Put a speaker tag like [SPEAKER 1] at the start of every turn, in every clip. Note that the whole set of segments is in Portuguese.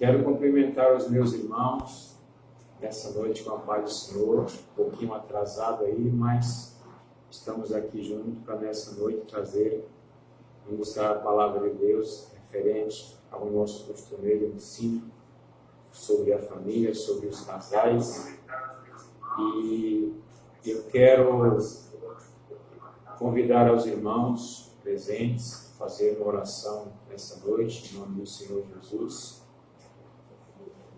[SPEAKER 1] Quero cumprimentar os meus irmãos nessa noite com a paz do Senhor, um pouquinho atrasado aí, mas estamos aqui juntos para nessa noite trazer e buscar a palavra de Deus referente ao nosso costumeiro ensino sobre a família, sobre os casais. E eu quero convidar aos irmãos presentes a fazer uma oração nessa noite, em nome do Senhor Jesus.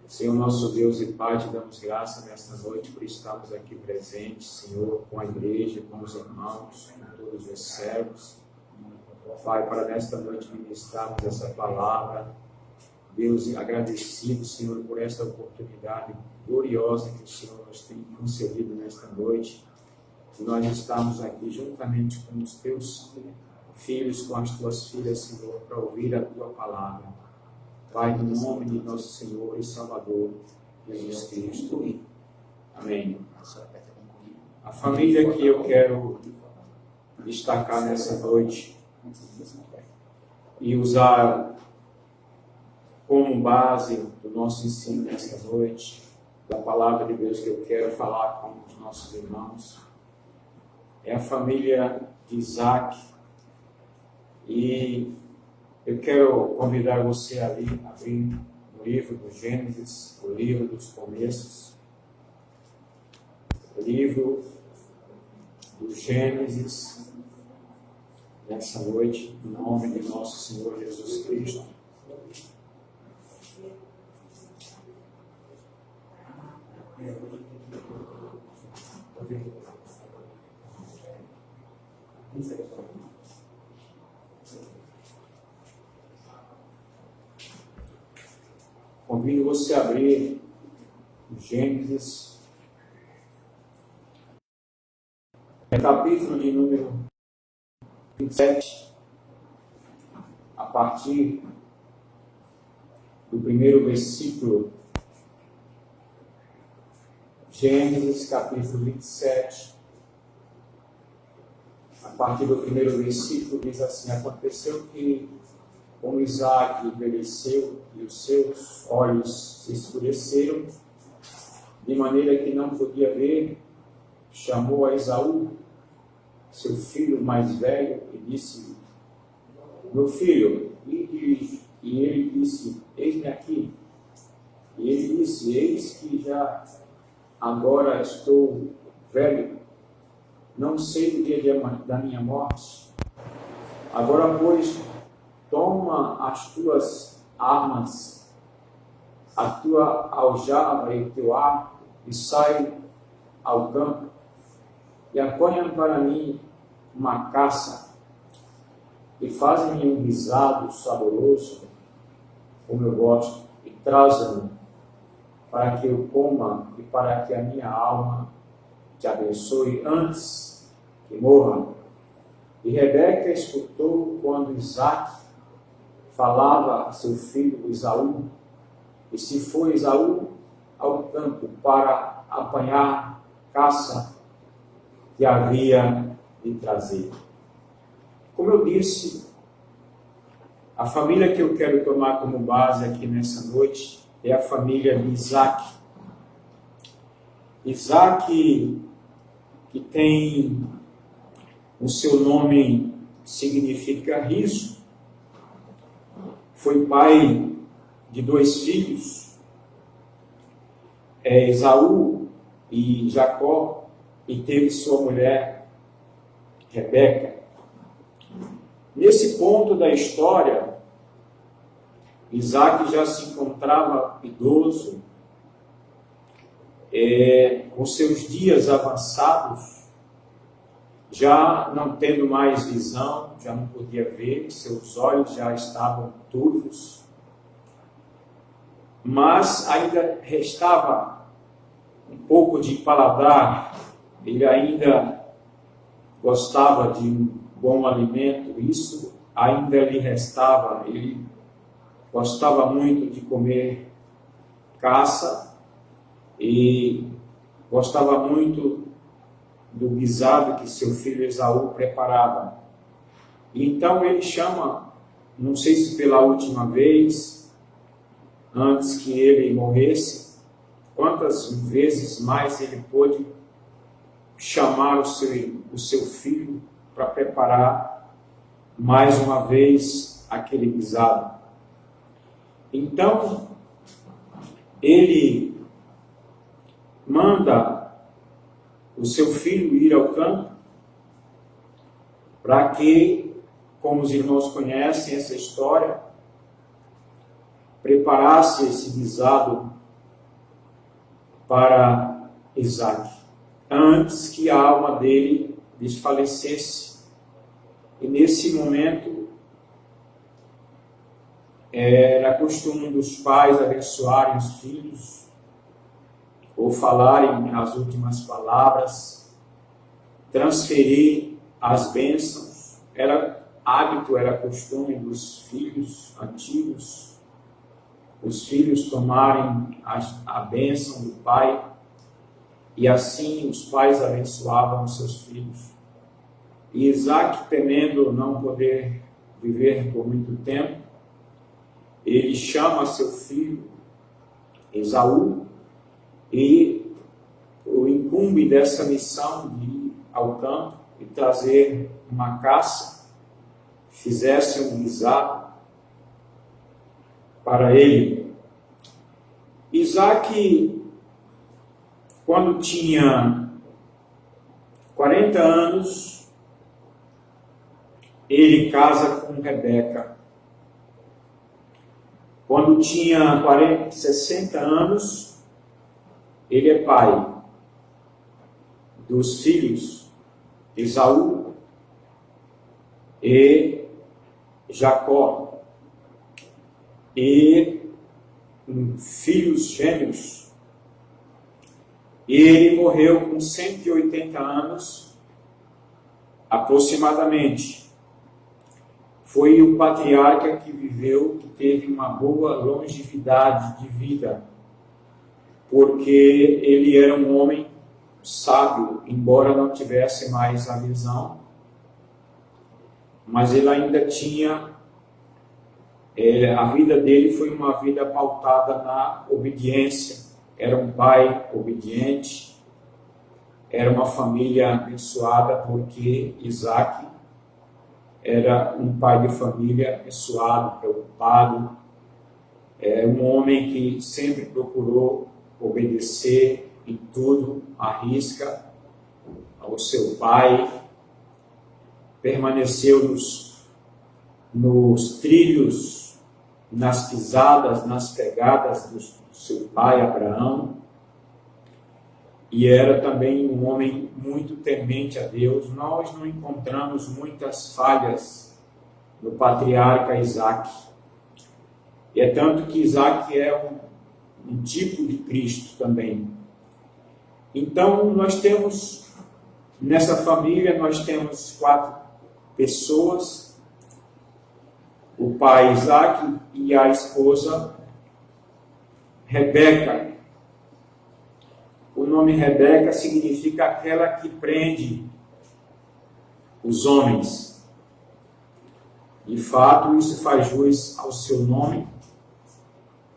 [SPEAKER 1] Senhor, nosso Deus e Pai, te damos graça nesta noite por estarmos aqui presentes, Senhor, com a igreja, com os irmãos, com todos os servos. Pai, para nesta noite ministrarmos essa palavra. Deus, agradecido, Senhor, por esta oportunidade gloriosa que o Senhor nos tem concedido nesta noite. Nós estamos aqui juntamente com os teus filhos, com as tuas filhas, Senhor, para ouvir a tua palavra. Pai, no nome de nosso Senhor e Salvador, Jesus Cristo. Amém. A família que eu quero destacar nessa noite e usar como base do nosso ensino nesta noite, da palavra de Deus que eu quero falar com os nossos irmãos, é a família de Isaac. E eu quero convidar você a abrir o livro do Gênesis, o livro dos começos, o livro do Gênesis, nessa noite, em nome de nosso Senhor Jesus Cristo. Convido você a abrir o Gênesis, capítulo de número 27, a partir do primeiro versículo. Gênesis, capítulo 27, a partir do primeiro versículo, diz assim: aconteceu que, como Isaac envelheceu e os seus olhos se escureceram, de maneira que não podia ver, chamou a Esaú, seu filho mais velho, e disse: meu filho. E ele disse: eis-me aqui. E ele disse: eis que já agora estou velho, não sei o dia da minha morte. Agora, pois, toma as tuas armas, a tua aljava e o teu arco, e sai ao campo, e apanha para mim uma caça, e faz-me um guisado saboroso, como eu gosto, e traz-me para que eu coma e para que a minha alma te abençoe antes que morra. E Rebeca escutou quando Isaac falava a seu filho Esaú, e se foi Esaú ao campo para apanhar caça que havia de trazer. Como eu disse, a família que eu quero tomar como base aqui nessa noite é a família de Isaac. Isaac, que tem o seu nome, significa riso, foi pai de 2 filhos, Esaú e Jacó, e teve sua mulher Rebeca. Nesse ponto da história, Isaac já se encontrava idoso, com seus dias avançados, já não tendo mais visão, já não podia ver, seus olhos já estavam turvos, mas ainda restava um pouco de paladar, ele ainda gostava de um bom alimento, isso ainda lhe restava, ele gostava muito de comer caça e gostava muito do guisado que seu filho Esaú preparava. E então ele chama, não sei se pela última vez, antes que ele morresse, quantas vezes mais ele pôde chamar o seu filho para preparar mais uma vez aquele guisado. Então, ele manda o seu filho ir ao campo para que, como os irmãos conhecem essa história, preparasse esse guisado para Isaque, antes que a alma dele desfalecesse. E nesse momento, era costume dos pais abençoarem os filhos, ou falarem as últimas palavras, transferir as bênçãos. Era hábito, era costume dos filhos antigos, os filhos tomarem a bênção do pai, e assim os pais abençoavam os seus filhos. E Isaque, temendo não poder viver por muito tempo, ele chama seu filho Esaú e o incumbe dessa missão de ir ao campo e trazer uma caça, fizesse um guisado para ele. Isaque, quando tinha 40 anos, ele casa com Rebeca. Quando tinha 60 anos, ele é pai dos filhos Esaú e Jacó, e filhos gêmeos. E ele morreu com 180 anos, aproximadamente. Foi o patriarca que viveu, que teve uma boa longevidade de vida, porque ele era um homem sábio, embora não tivesse mais a visão, mas ele ainda tinha, a vida dele foi uma vida pautada na obediência. Era um pai obediente, era uma família abençoada, porque Isaque era um pai de família abençoado, preocupado, um homem que sempre procurou obedecer em tudo, à risca, ao seu pai, permaneceu nos trilhos, nas pisadas, nas pegadas do seu pai Abraão, e era também um homem muito temente a Deus. Nós não encontramos muitas falhas no patriarca Isaque. E é tanto que Isaque é um tipo de Cristo também. Então, nós temos, nessa família, nós temos 4 pessoas: o pai Isaque e a esposa Rebeca. O nome Rebeca significa aquela que prende os homens. De fato, isso faz jus ao seu nome,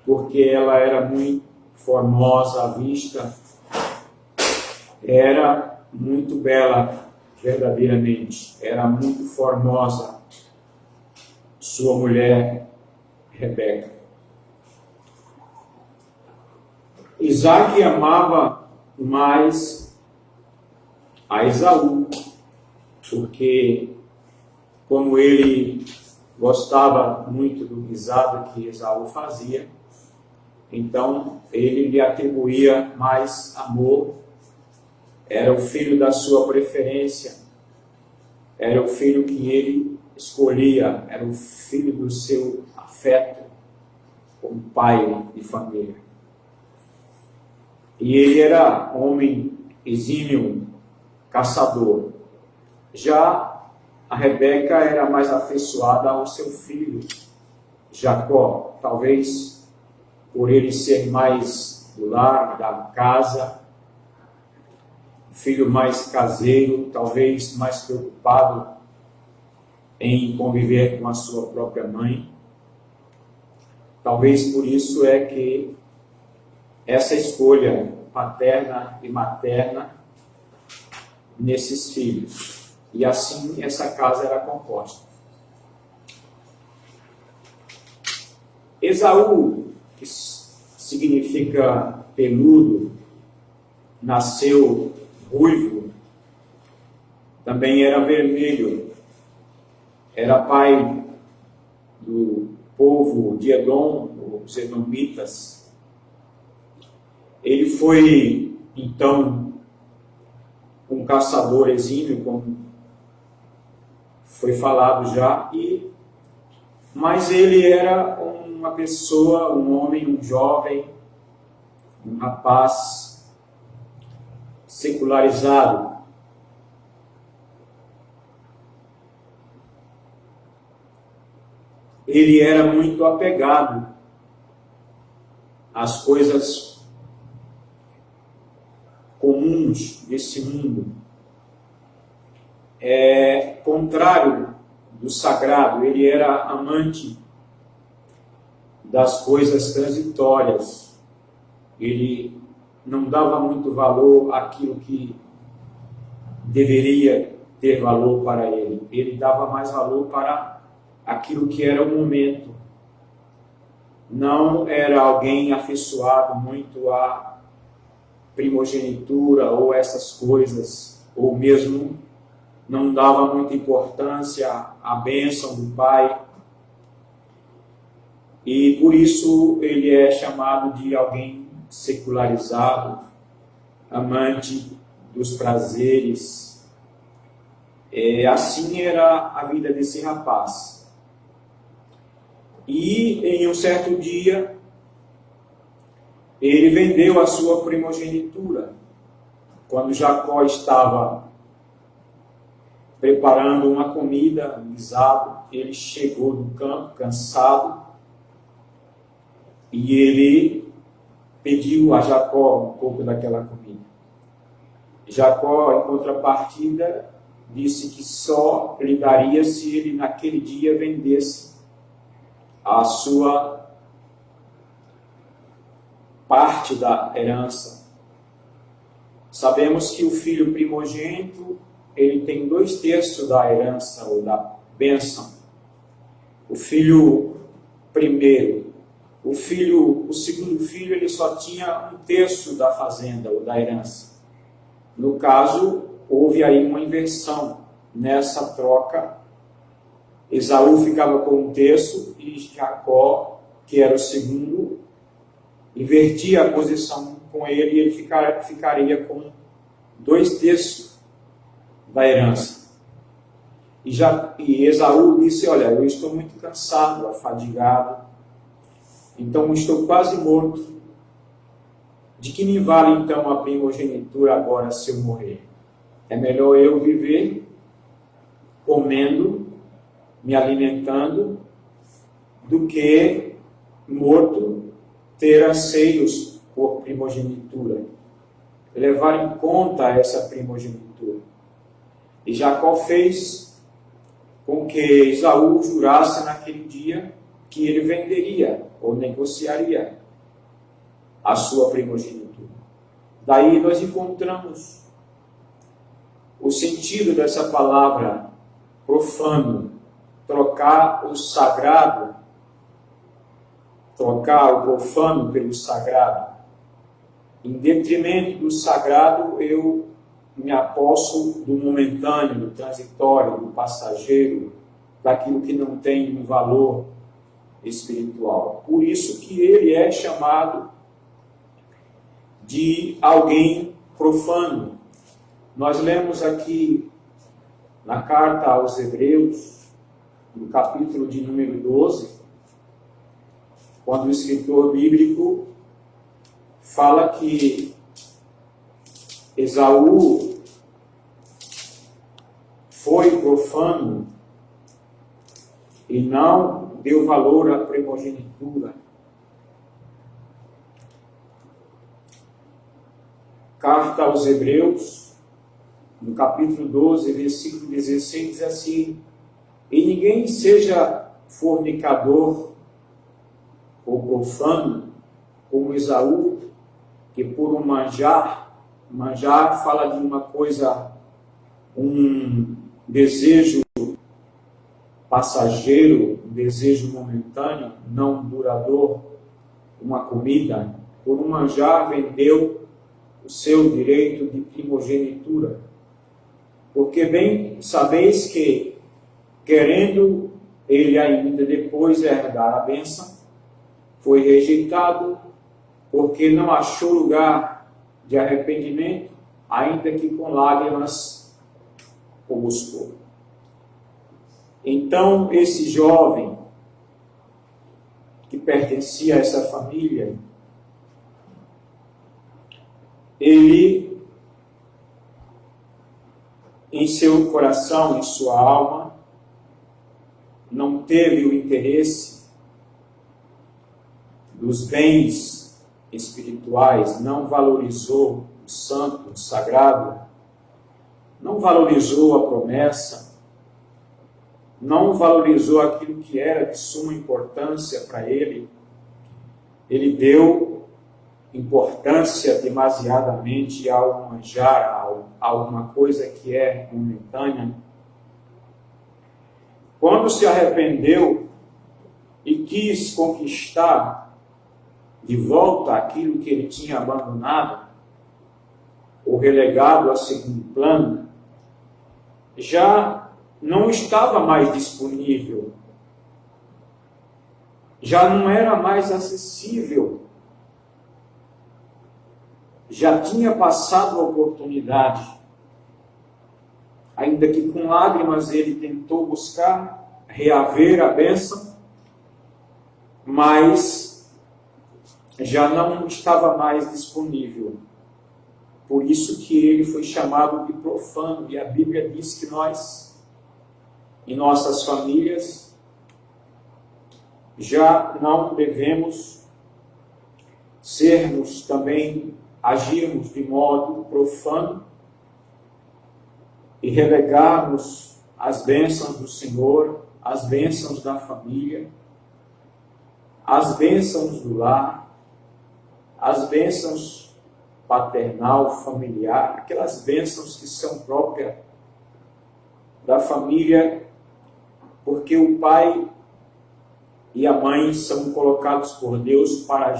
[SPEAKER 1] porque ela era muito formosa à vista, era muito bela, verdadeiramente, era muito formosa, sua mulher Rebeca. Isaque amava mais a Esaú, porque como ele gostava muito do guisado que Esaú fazia, então ele lhe atribuía mais amor. Era o filho da sua preferência, era o filho que ele escolhia, era o filho do seu afeto como pai de família. E ele era homem exímio, caçador. Já a Rebeca era mais afeiçoada ao seu filho Jacó, talvez por ele ser mais do lar, da casa, filho mais caseiro, talvez mais preocupado em conviver com a sua própria mãe. Talvez por isso é que essa escolha paterna e materna nesses filhos. E assim essa casa era composta. Esaú, que significa peludo, nasceu ruivo, também era vermelho, era pai do povo de Edom, os edomitas. Ele foi, então, um caçador exímio, como foi falado já, mas ele era uma pessoa, um homem, um jovem, um rapaz secularizado. Ele era muito apegado às coisas comuns desse mundo. Contrário do sagrado, ele era amante das coisas transitórias. Ele não dava muito valor àquilo que deveria ter valor para ele. Ele dava mais valor para aquilo que era o momento. Não era alguém afeiçoado muito à primogenitura ou essas coisas, ou mesmo não dava muita importância à bênção do pai. E por isso ele é chamado de alguém secularizado, amante dos prazeres. Assim era a vida desse rapaz. E em um certo dia, ele vendeu a sua primogenitura. Quando Jacó estava preparando uma comida, guisado, ele chegou do campo, cansado, e ele pediu a Jacó um pouco daquela comida. Jacó, em contrapartida, disse que só lhe daria se ele naquele dia vendesse a sua parte da herança. Sabemos que o filho primogênito, ele tem 2/3 da herança ou da bênção. O filho primeiro, o segundo filho, ele só tinha 1/3 da fazenda ou da herança. No caso, houve aí uma inversão nessa troca. Esaú ficava com 1/3 e Jacó, que era o segundo, invertia a posição com ele e ele ficaria com 2/3 da herança. E Esaú disse: olha, eu estou muito cansado, afadigado, então estou quase morto. De que me vale então a primogenitura agora se eu morrer? É melhor eu viver comendo, me alimentando, do que morto ter anseios por primogenitura, levar em conta essa primogenitura. E Jacó fez com que Esaú jurasse naquele dia que ele venderia ou negociaria a sua primogenitura. Daí nós encontramos o sentido dessa palavra profano, trocar o sagrado, trocar o profano pelo sagrado. Em detrimento do sagrado, eu me aposso do momentâneo, do transitório, do passageiro, daquilo que não tem um valor espiritual. Por isso que ele é chamado de alguém profano. Nós lemos aqui na carta aos Hebreus, no capítulo de número 12, quando o escritor bíblico fala que Esaú foi profano e não deu valor à primogenitura. Carta aos Hebreus, no capítulo 12, versículo 16, diz assim: e ninguém seja fornicador, ou profano, como Esaú, que por um manjar fala de uma coisa, um desejo passageiro, um desejo momentâneo, não duradouro, uma comida. Por um manjar vendeu o seu direito de primogenitura. Porque bem sabeis que, querendo ele ainda depois herdar a bênção, foi rejeitado, porque não achou lugar de arrependimento, ainda que com lágrimas o buscou. Então, esse jovem que pertencia a essa família, ele, em seu coração, em sua alma, não teve o interesse dos bens espirituais, não valorizou o santo, o sagrado, não valorizou a promessa, não valorizou aquilo que era de suma importância para ele. Ele deu importância demasiadamente ao manjar, a alguma coisa que é momentânea. Quando se arrependeu e quis conquistar de volta aquilo que ele tinha abandonado, ou relegado a segundo plano, já não estava mais disponível, já não era mais acessível, já tinha passado a oportunidade, ainda que com lágrimas ele tentou buscar reaver a bênção, mas já não estava mais disponível. Por isso que ele foi chamado de profano, e a Bíblia diz que nós, em nossas famílias, já não devemos agirmos de modo profano e relegarmos as bênçãos do Senhor, as bênçãos da família, as bênçãos do lar, as bênçãos paternal, familiar, aquelas bênçãos que são próprias da família, porque o pai e a mãe são colocados por Deus para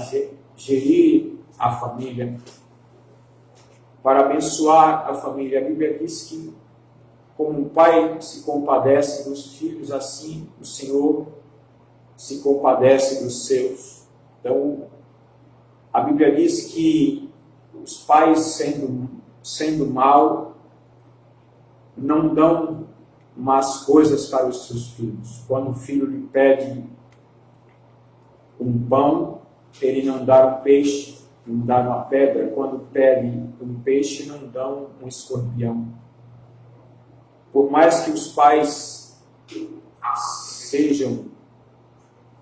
[SPEAKER 1] gerir a família, para abençoar a família. A Bíblia diz que, como o pai se compadece dos filhos, assim o Senhor se compadece dos seus. Então, a Bíblia diz que os pais, sendo mal, não dão más coisas para os seus filhos. Quando o filho lhe pede um pão, ele não dá um peixe, não dá uma pedra. Quando pede um peixe, não dão um escorpião. Por mais que os pais sejam,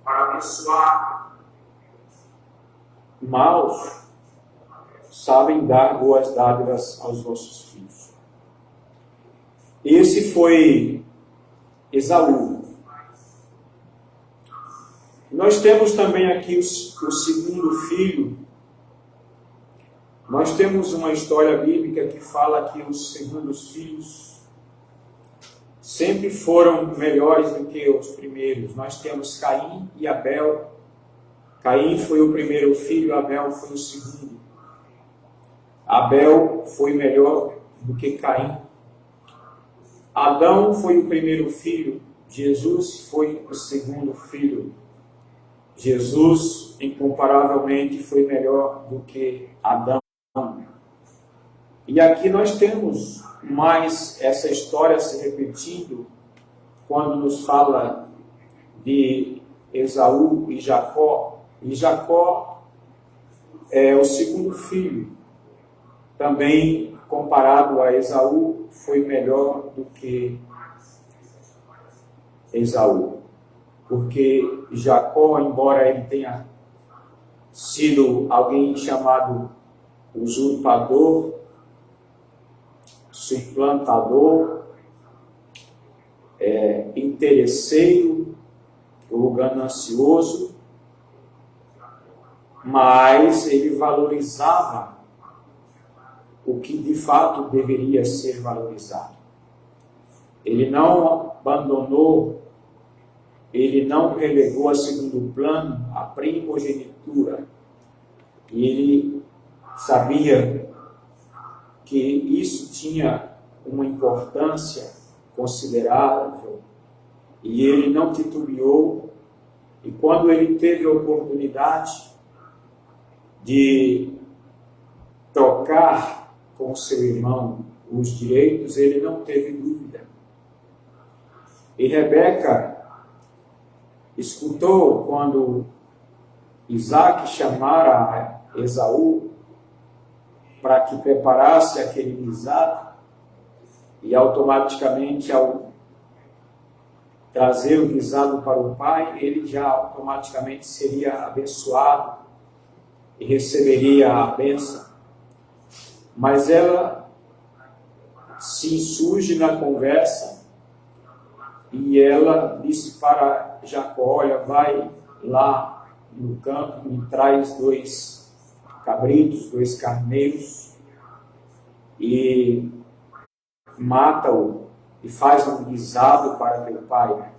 [SPEAKER 1] para abençoar, maus, sabem dar boas dádivas aos vossos filhos. Esse foi Esaú. Nós temos também aqui o segundo filho. Nós temos uma história bíblica que fala que os segundos filhos sempre foram melhores do que os primeiros. Nós temos Caim e Abel. Caim foi o primeiro filho, Abel foi o segundo. Abel foi melhor do que Caim. Adão foi o primeiro filho, Jesus foi o segundo filho. Jesus, incomparavelmente, foi melhor do que Adão. E aqui nós temos mais essa história se repetindo quando nos fala de Esaú e Jacó. E Jacó é o segundo filho. Também, comparado a Esaú, foi melhor do que Esaú. Porque Jacó, embora ele tenha sido alguém chamado usurpador, suplantador, interesseiro ou ganancioso, mas ele valorizava o que de fato deveria ser valorizado. Ele não abandonou, ele não relegou a segundo plano a primogenitura. E ele sabia que isso tinha uma importância considerável e ele não titubeou. E quando ele teve a oportunidade de trocar com seu irmão os direitos, ele não teve dúvida. E Rebeca escutou quando Isaac chamara Esaú para que preparasse aquele guisado, e automaticamente, ao trazer o guisado para o pai, ele já automaticamente seria abençoado e receberia a bênção. Mas ela se insurge na conversa e ela disse para Jacó: olha, vai lá no campo, me traz 2 cabritos, 2 carneiros e mata-o e faz um guisado para teu pai.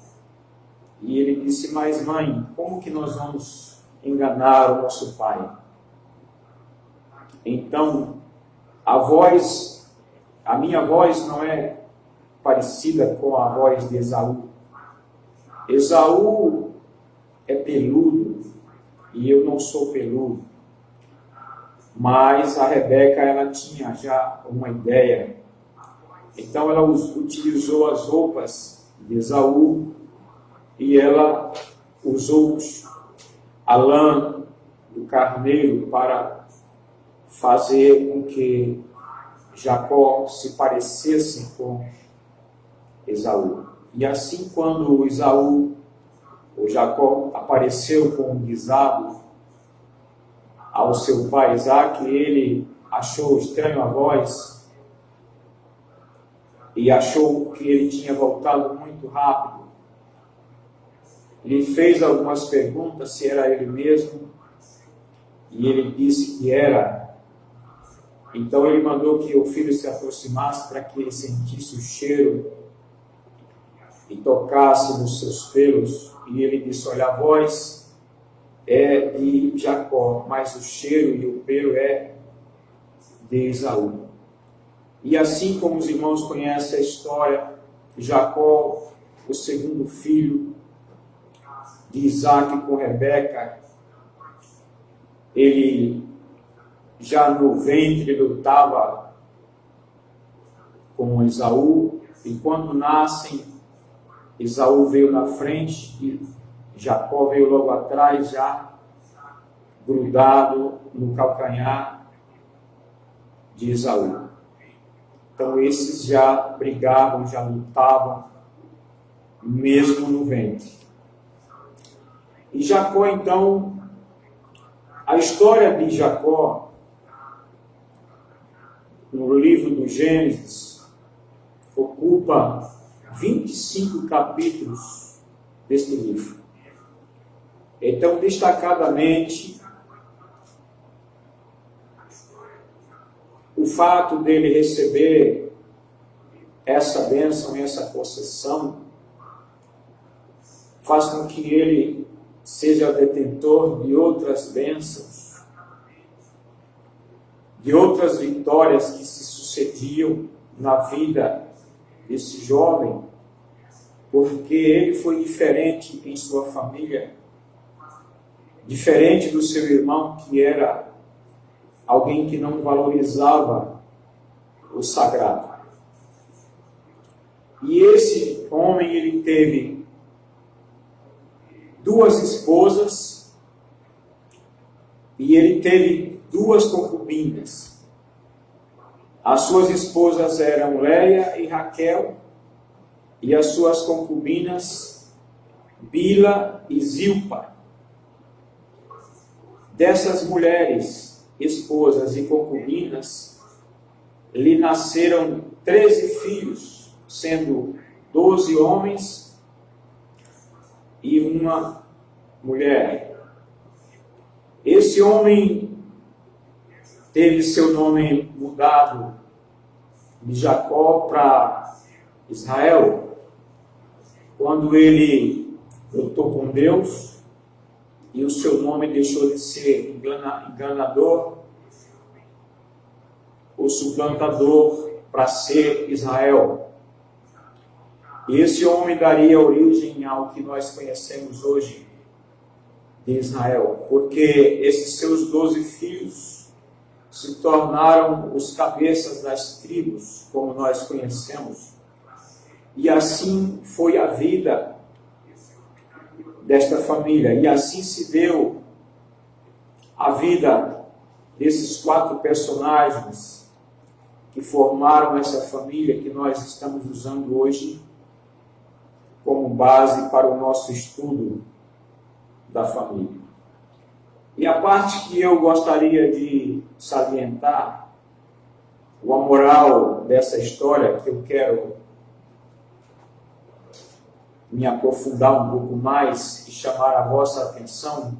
[SPEAKER 1] E ele disse: mas mãe, como que nós vamos enganar o nosso pai? Então, a minha voz não é parecida com a voz de Esaú. Esaú é peludo e eu não sou peludo. Mas a Rebeca, ela tinha já uma ideia. Então ela utilizou as roupas de Esaú e ela usou a lã do carneiro para fazer com que Jacó se parecesse com Esaú. E assim, quando o Jacó apareceu com um guisado ao seu pai Isaac, ele achou estranho a voz e achou que ele tinha voltado muito rápido. Ele fez algumas perguntas se era ele mesmo e ele disse que era. Então ele mandou que o filho se aproximasse para que ele sentisse o cheiro e tocasse nos seus pelos. E ele disse: olha, a voz é de Jacó, mas o cheiro e o pelo é de Esaú. E assim como os irmãos conhecem a história, Jacó, o segundo filho de Isaac com Rebeca, ele já no ventre lutava com Esaú, e quando nascem, Esaú veio na frente e Jacó veio logo atrás, já grudado no calcanhar de Esaú. Então esses já brigavam, já lutavam, mesmo no ventre. E Jacó, então, a história de Jacó, no livro do Gênesis, ocupa 25 capítulos deste livro. Então, destacadamente, o fato dele receber essa bênção e essa concessão faz com que ele seja detentor de outras bênçãos, de outras vitórias que se sucediam na vida desse jovem, porque ele foi diferente em sua família, diferente do seu irmão, que era alguém que não valorizava o sagrado. E esse homem, ele teve 2 esposas e ele teve 2 concubinas. As suas esposas eram Léia e Raquel, e as suas concubinas Bila e Zilpa. Dessas mulheres, esposas e concubinas, lhe nasceram 13 filhos, sendo 12 homens e uma mulher. Esse homem teve seu nome mudado de Jacó para Israel, quando ele lutou com Deus, e o seu nome deixou de ser enganador ou suplantador para ser Israel. E esse homem daria origem ao que nós conhecemos hoje de Israel, porque esses seus 12 filhos se tornaram os cabeças das tribos, como nós conhecemos. E assim foi a vida desta família, e assim se deu a vida desses 4 personagens que formaram essa família que nós estamos usando hoje como base para o nosso estudo da família. E a parte que eu gostaria de salientar, a moral dessa história, que eu quero me aprofundar um pouco mais e chamar a vossa atenção,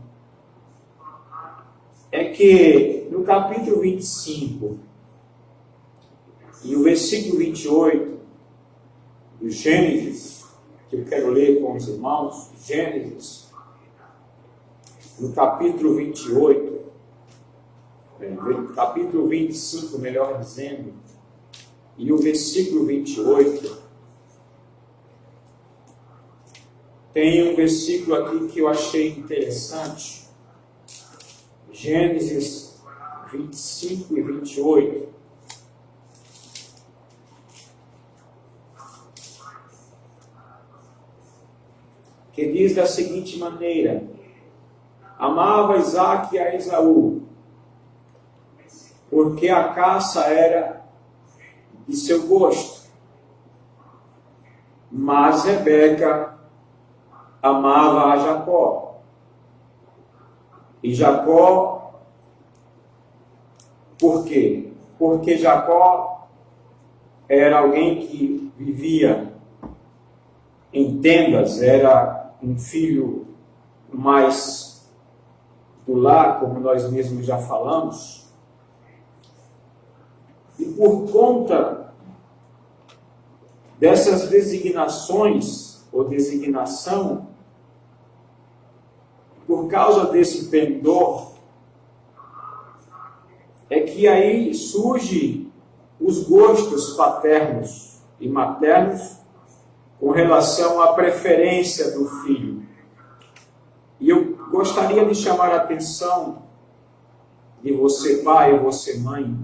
[SPEAKER 1] é que no capítulo 25 e o versículo 28 do Gênesis, que eu quero ler com os irmãos, Gênesis, no capítulo 28, capítulo 25, melhor dizendo, e o versículo 28, tem um versículo aqui que eu achei interessante, Gênesis 25 e 28, que diz da seguinte maneira: amava Isaque a Esaú, porque a caça era de seu gosto, mas Rebeca amava a Jacó. E Jacó, por quê? Porque Jacó era alguém que vivia em tendas, era um filho mais do lar, como nós mesmos já falamos. E por conta dessas designações, ou designação, por causa desse pendor, é que aí surge os gostos paternos e maternos com relação à preferência do filho. E eu gostaria de chamar a atenção de você, pai, ou você, mãe,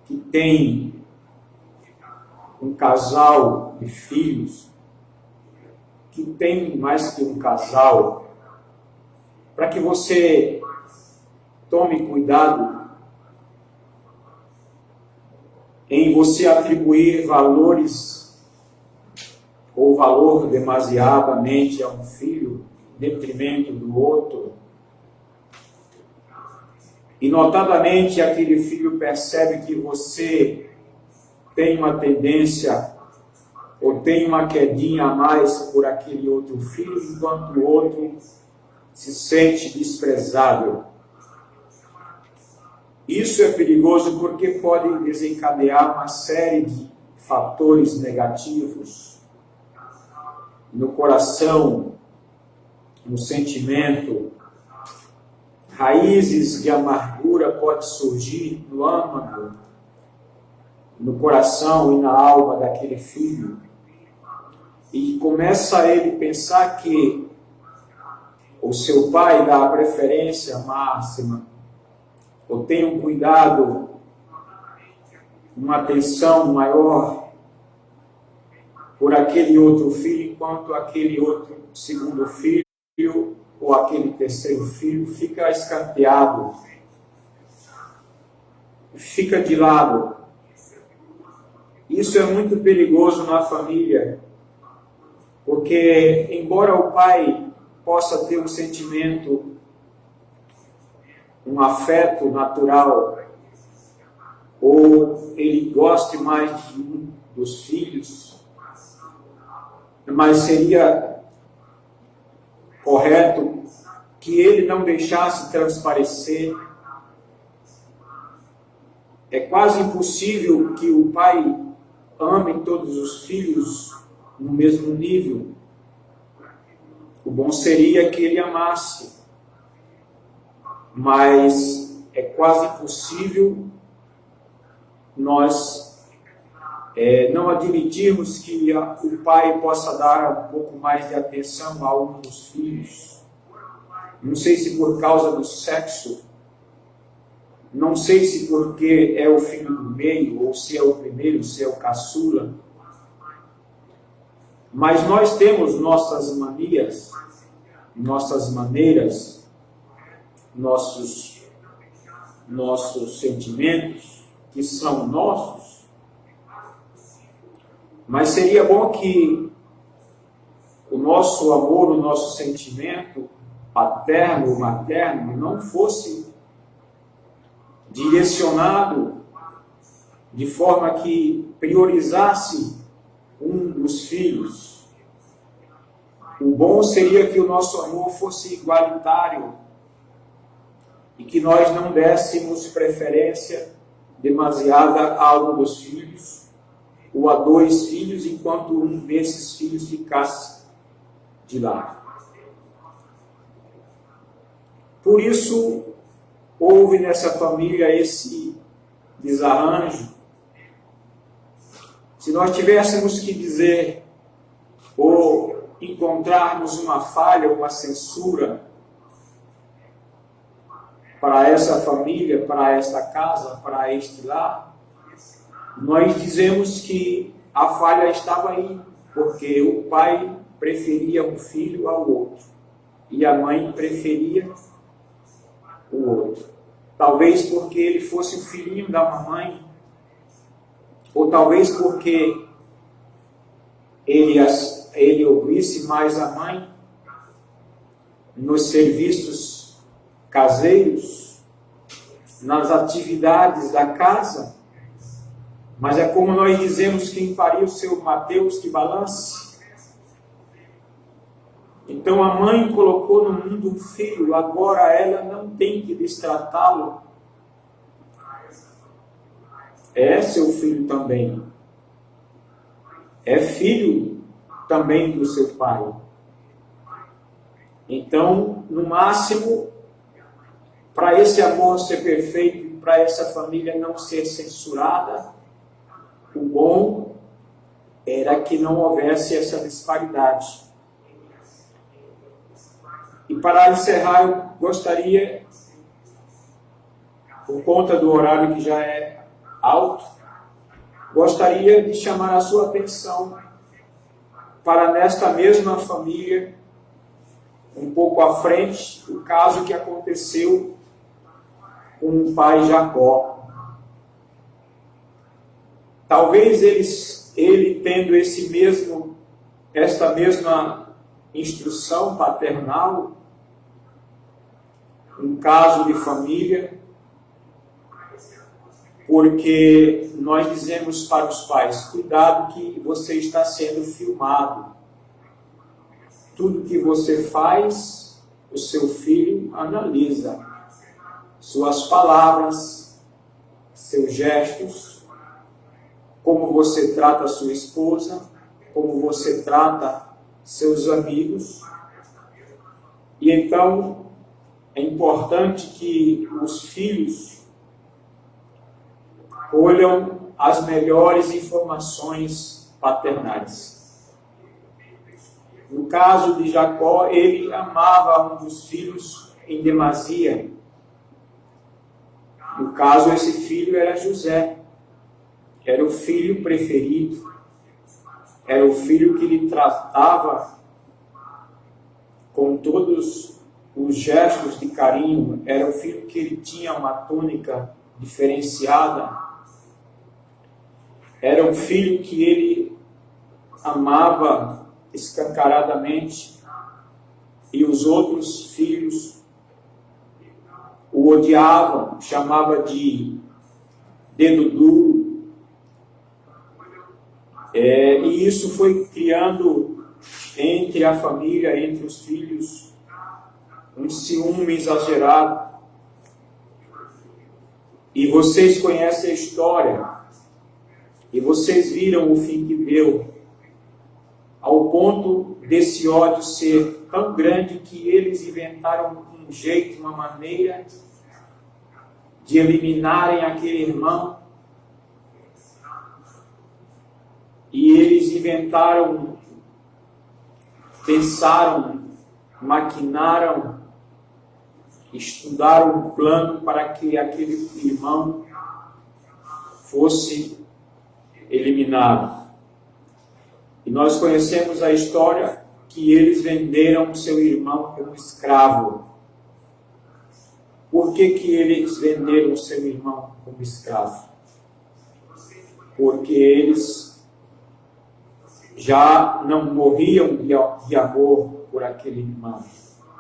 [SPEAKER 1] que tem um casal de filhos, que tem mais que um casal, para que você tome cuidado em você atribuir valores ou valor demasiadamente a um filho, em detrimento do outro. E notadamente aquele filho percebe que você tem uma tendência ou tem uma quedinha a mais por aquele outro filho, enquanto o outro se sente desprezável. Isso é perigoso porque pode desencadear uma série de fatores negativos no coração, no sentimento. Raízes de amargura podem surgir no âmago, no coração e na alma daquele filho. E começa ele a pensar que o seu pai dá a preferência máxima, ou tem um cuidado, uma atenção maior por aquele outro filho, enquanto aquele outro segundo filho ou aquele terceiro filho fica escanteado, fica de lado. Isso é muito perigoso na família, porque embora o pai possa ter um sentimento, um afeto natural, ou ele goste mais de um dos filhos, mas seria correto que ele não deixasse transparecer. É quase impossível que o pai ame todos os filhos no mesmo nível. O bom seria que ele amasse, mas é quase impossível nós não admitirmos que o pai possa dar um pouco mais de atenção a um dos filhos. Não sei se por causa do sexo, não sei se porque é o filho do meio, ou se é o primeiro, se é o caçula. Mas nós temos nossas manias, nossas maneiras, nossos sentimentos, que são nossos. Mas seria bom que o nosso amor, o nosso sentimento paterno, materno, não fosse direcionado de forma que priorizasse um dos filhos. O bom seria que o nosso amor fosse igualitário e que nós não dessemos preferência demasiada a um dos filhos ou a dois filhos, enquanto um desses filhos ficasse de lado. Por isso, houve nessa família esse desarranjo. Se nós tivéssemos que dizer ou encontrarmos uma falha, uma censura para essa família, para esta casa, para este lar, nós dizemos que a falha estava aí, porque o pai preferia um filho ao outro e a mãe preferia o outro. Talvez porque ele fosse o filhinho da mamãe, ou talvez porque ele ouvisse mais a mãe nos serviços caseiros, nas atividades da casa. Mas é como nós dizemos, quem pariu seu Mateus que balance. Então a mãe colocou no mundo um filho, agora ela não tem que destratá-lo. É seu filho também. É filho também do seu pai. Então, no máximo, para esse amor ser perfeito, para essa família não ser censurada, o bom era que não houvesse essa disparidade. E para encerrar, eu gostaria, por conta do horário que já é alto, gostaria de chamar a sua atenção para nesta mesma família, um pouco à frente, o caso que aconteceu com o pai Jacó. Talvez ele tendo esta mesma instrução paternal, um caso de família, porque nós dizemos para os pais, cuidado que você está sendo filmado. Tudo que você faz, o seu filho analisa. Suas palavras, seus gestos, como você trata a sua esposa, como você trata seus amigos. E então é importante que os filhos olham as melhores informações paternais. No caso de Jacó, ele amava um dos filhos em demasia. No caso, esse filho era José. Era o filho preferido. Era o filho que ele tratava com todos os gestos de carinho. Era o filho que ele tinha uma túnica diferenciada. Era um filho que ele amava escancaradamente, e os outros filhos o odiavam, chamava de dedo duro. E isso foi criando entre a família, entre os filhos, um ciúme exagerado. E vocês conhecem a história, e vocês viram o fim que deu, ao ponto desse ódio ser tão grande que eles inventaram um jeito, uma maneira de eliminarem aquele irmão. E eles inventaram, pensaram, maquinaram, estudaram um plano para que aquele irmão fosse eliminado. E nós conhecemos a história que eles venderam seu irmão como escravo. Por que que eles venderam seu irmão como escravo? Porque eles já não morriam de amor por aquele irmão.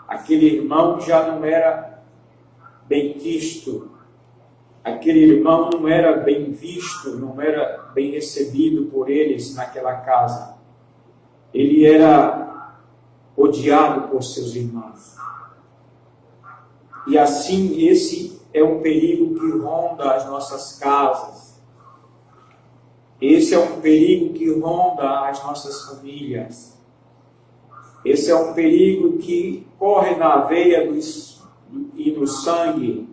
[SPEAKER 1] Aquele irmão já não era bem quisto. Aquele irmão não era bem visto, não era bem recebido por eles naquela casa. Ele era odiado por seus irmãos. E assim, esse é um perigo que ronda as nossas casas. Esse é um perigo que ronda as nossas famílias. Esse é um perigo que corre na veia e no sangue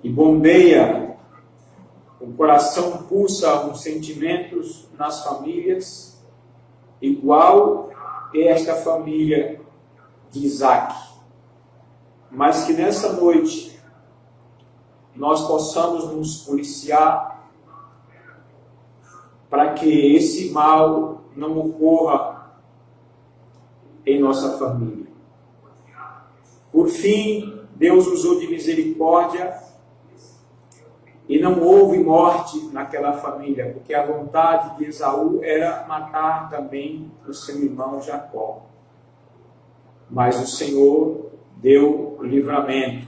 [SPEAKER 1] e bombeia. O coração pulsa uns sentimentos nas famílias, igual esta família de Isaac. Mas que nessa noite nós possamos nos policiar para que esse mal não ocorra em nossa família. Por fim, Deus usou de misericórdia e não houve morte naquela família, porque a vontade de Esaú era matar também o seu irmão Jacó. Mas o Senhor deu livramento.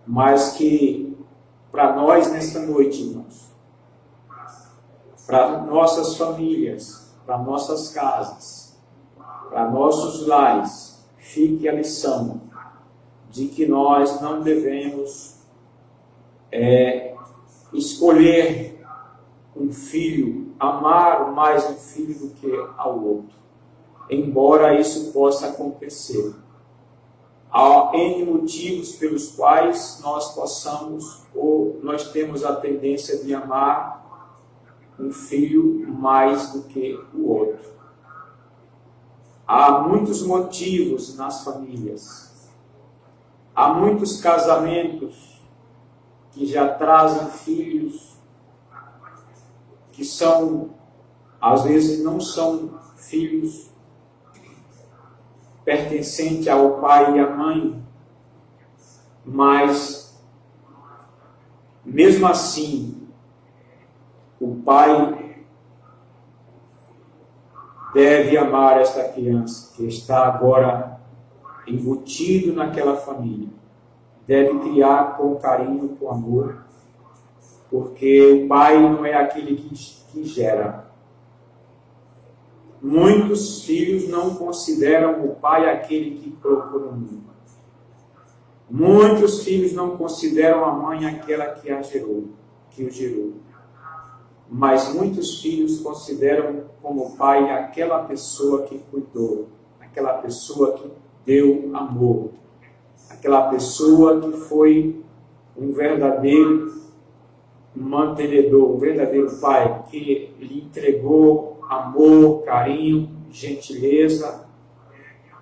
[SPEAKER 1] Mas que para nós nesta noite, irmãos, para nossas famílias, para nossas casas, para nossos lares, fique a lição de que nós não devemos escolher um filho, amar mais um filho do que ao outro, embora isso possa acontecer. Há N motivos pelos quais nós possamos ou nós temos a tendência de amar um filho mais do que o outro. Há muitos motivos nas famílias. Há muitos casamentos que já trazem filhos que são, às vezes, não são filhos pertencentes ao pai e à mãe, mas, mesmo assim, o pai deve amar esta criança que está agora embutido naquela família. Deve criar com carinho, com amor, porque o pai não é aquele que gera. Muitos filhos não consideram o pai aquele que colocou no mundo. Muitos filhos não consideram a mãe aquela que o gerou. Mas muitos filhos consideram como pai aquela pessoa que cuidou, aquela pessoa que deu amor, aquela pessoa que foi um verdadeiro mantenedor, um verdadeiro pai, que lhe entregou amor, carinho, gentileza,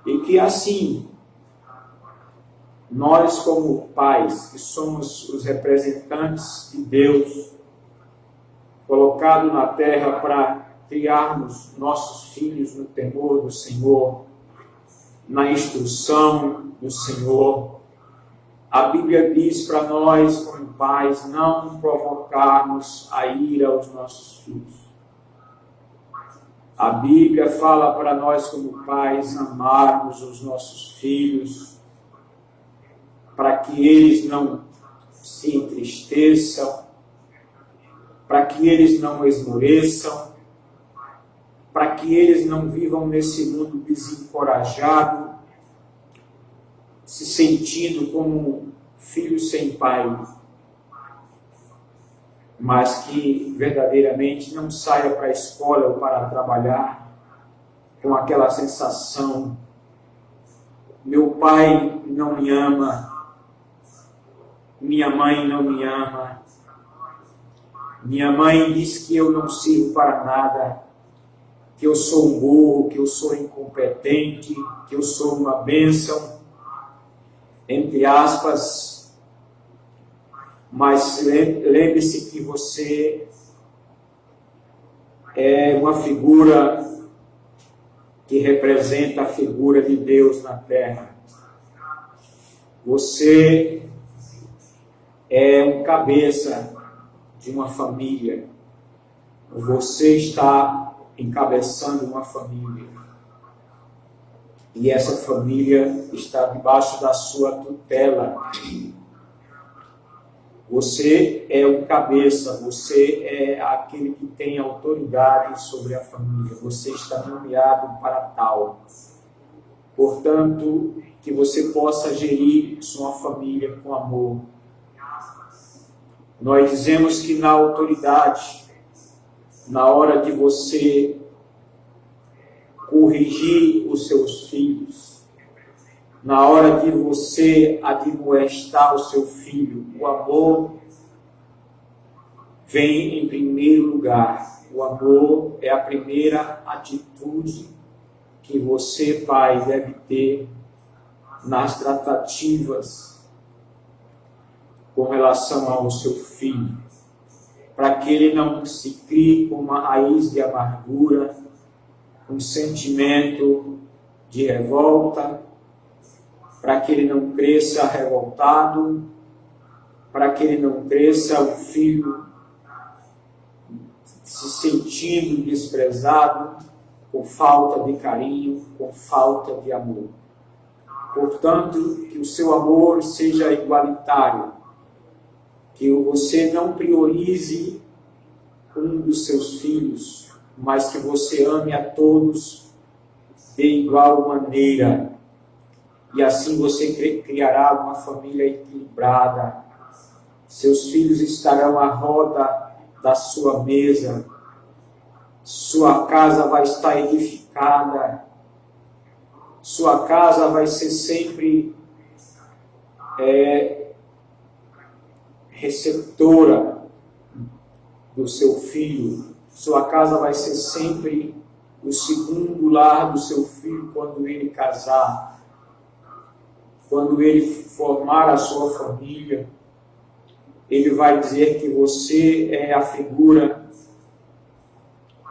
[SPEAKER 1] e que assim, nós como pais, que somos os representantes de Deus, colocado na terra para criarmos nossos filhos no temor do Senhor, na instrução do Senhor. A Bíblia diz para nós, como pais, não provocarmos a ira aos nossos filhos. A Bíblia fala para nós, como pais, amarmos os nossos filhos, para que eles não se entristeçam, para que eles não esmoreçam, para que eles não vivam nesse mundo desencorajado, se sentindo como filho sem pai, mas que verdadeiramente não saia para a escola ou para trabalhar com aquela sensação: meu pai não me ama, minha mãe não me ama, minha mãe diz que eu não sirvo para nada, que eu sou um burro, que eu sou incompetente, que eu sou uma bênção, entre aspas. Mas lembre-se que você é uma figura que representa a figura de Deus na terra. Você é um cabeça de uma família. Você está encabeçando uma família. E essa família está debaixo da sua tutela. Você é o cabeça, você é aquele que tem autoridade sobre a família. Você está nomeado para tal. Portanto, que você possa gerir sua família com amor. Nós dizemos que na autoridade, na hora de você corrigir os seus filhos, na hora de você admoestar o seu filho, o amor vem em primeiro lugar. O amor é a primeira atitude que você, pai, deve ter nas tratativas com relação ao seu filho, para que ele não se crie com uma raiz de amargura, um sentimento de revolta, para que ele não cresça revoltado, para que ele não cresça um filho se sentindo desprezado, com falta de carinho, com falta de amor. Portanto, que o seu amor seja igualitário, que você não priorize um dos seus filhos, mas que você ame a todos de igual maneira. E assim você criará uma família equilibrada. Seus filhos estarão à roda da sua mesa. Sua casa vai estar edificada. Sua casa vai ser sempre receptora do seu filho. Sua casa vai ser sempre o segundo lar do seu filho quando ele casar. Quando ele formar a sua família, ele vai dizer que você é a figura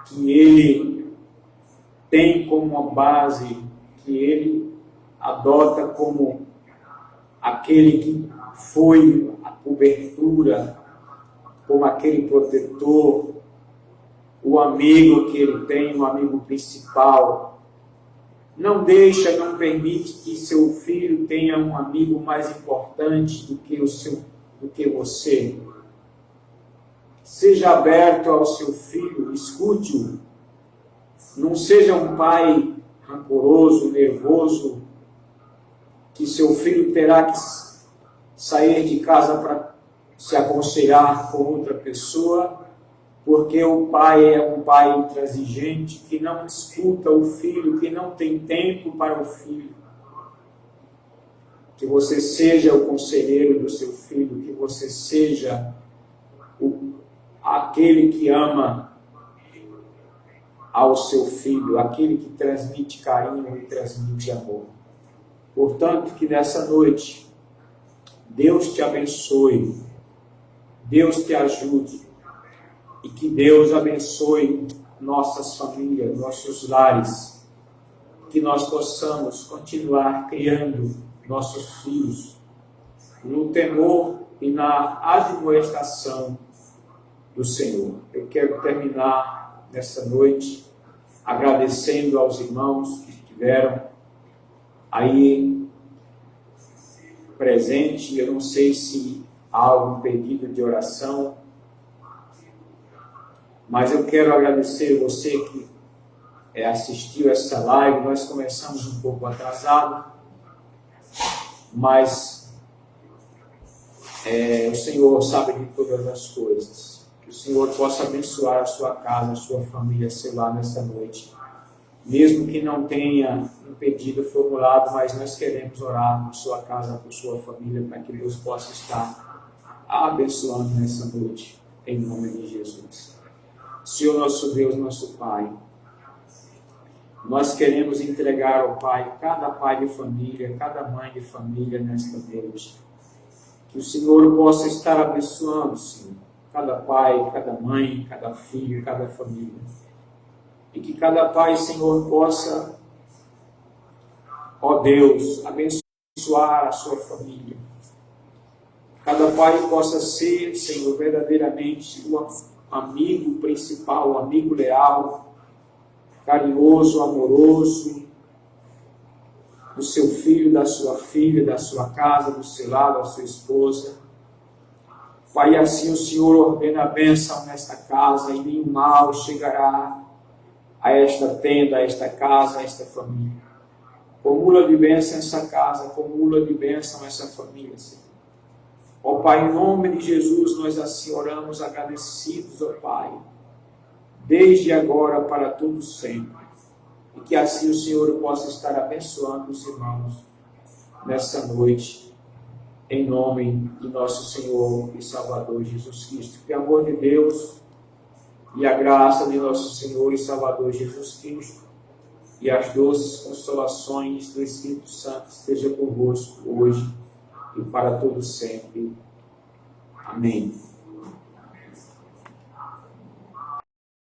[SPEAKER 1] que ele tem como uma base, que ele adota como aquele que foi a cobertura, como aquele protetor, o amigo que ele tem, o amigo principal. Não deixa, não permite que seu filho tenha um amigo mais importante do que você. Seja aberto ao seu filho, escute-o. Não seja um pai rancoroso, nervoso, que seu filho terá que sair de casa para se aconselhar com outra pessoa, porque o pai é um pai intransigente, que não escuta o filho, que não tem tempo para o filho. Que você seja o conselheiro do seu filho, que você seja aquele que ama ao seu filho, aquele que transmite carinho e transmite amor. Portanto, que nessa noite, Deus te abençoe, Deus te ajude, e que Deus abençoe nossas famílias, nossos lares, que nós possamos continuar criando nossos filhos no temor e na admoestação do Senhor. Eu quero terminar nessa noite agradecendo aos irmãos que estiveram aí presentes. Eu não sei se há algum pedido de oração, mas eu quero agradecer você que assistiu essa live. Nós começamos um pouco atrasado, mas o Senhor sabe de todas as coisas. Que o Senhor possa abençoar a sua casa, a sua família, seu lar nesta noite. Mesmo que não tenha um pedido formulado, mas nós queremos orar por sua casa, por sua família, para que Deus possa estar abençoando nessa noite, em nome de Jesus. Senhor nosso Deus, nosso Pai, nós queremos entregar ao Pai, cada pai de família, cada mãe de família nesta noite. Que o Senhor possa estar abençoando, Senhor, cada pai, cada mãe, cada filho, cada família. E que cada pai, Senhor, possa, ó Deus, abençoar a sua família. Cada pai possa ser, Senhor, verdadeiramente o amigo principal, o amigo leal, carinhoso, amoroso, do seu filho, da sua filha, da sua casa, do seu lar, da sua esposa. Pai, assim o Senhor ordena a bênção nesta casa, e nenhum mal chegará a esta tenda, a esta casa, a esta família. Acumula de bênção essa casa, acumula de bênção essa família, Senhor. Ó Pai, em nome de Jesus, nós assim oramos agradecidos, ó Pai, desde agora para todo sempre. E que assim o Senhor possa estar abençoando os irmãos nessa noite, em nome do nosso Senhor e Salvador Jesus Cristo. Que o amor de Deus e a graça de nosso Senhor e Salvador Jesus Cristo e as doces consolações do Espírito Santo estejam convosco hoje e para todo sempre. Amém.